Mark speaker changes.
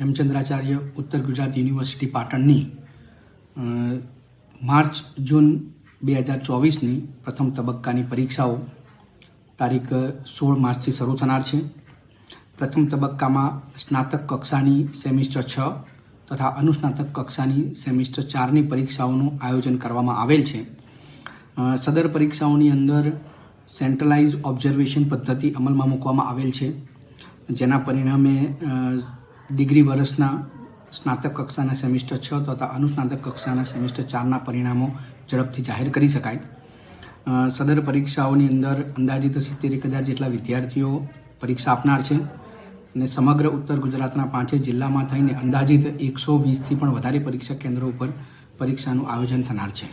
Speaker 1: હેમચંદ્રાચાર્ય ઉત્તર ગુજરાત યુનિવર્સિટી પાટણની માર્ચ જૂન 2024ની પ્રથમ તબક્કાની પરીક્ષાઓ તારીખ 16 માર્ચથી શરૂ થનાર છે। પ્રથમ તબક્કામાં સ્નાતક કક્ષાની સેમિસ્ટર 6 તથા અનુસ્નાતક કક્ષાની સેમિસ્ટર 4ની પરીક્ષાઓનું આયોજન કરવામાં આવેલ છે। સદર પરીક્ષાઓની અંદર સેન્ટ્રલાઇઝ ઓબ્ઝર્વેશન પદ્ધતિ અમલમાં મૂકવામાં આવેલ છે, જેના પરિણામે ડિગ્રી વર્ષના સ્નાતક કક્ષાના સેમિસ્ટર 6 તથા અનુસ્નાતક કક્ષાના સેમિસ્ટર 4ના પરિણામો ઝડપથી જાહેર કરી શકાય। સદર પરીક્ષાઓની અંદર અંદાજિત 71,000 જેટલા વિદ્યાર્થીઓ પરીક્ષા આપનાર છે અને સમગ્ર ઉત્તર ગુજરાતના 5 જિલ્લામાં થઈને અંદાજિત 120થી પણ વધારે પરીક્ષા કેન્દ્રો ઉપર પરીક્ષાનું આયોજન થનાર છે।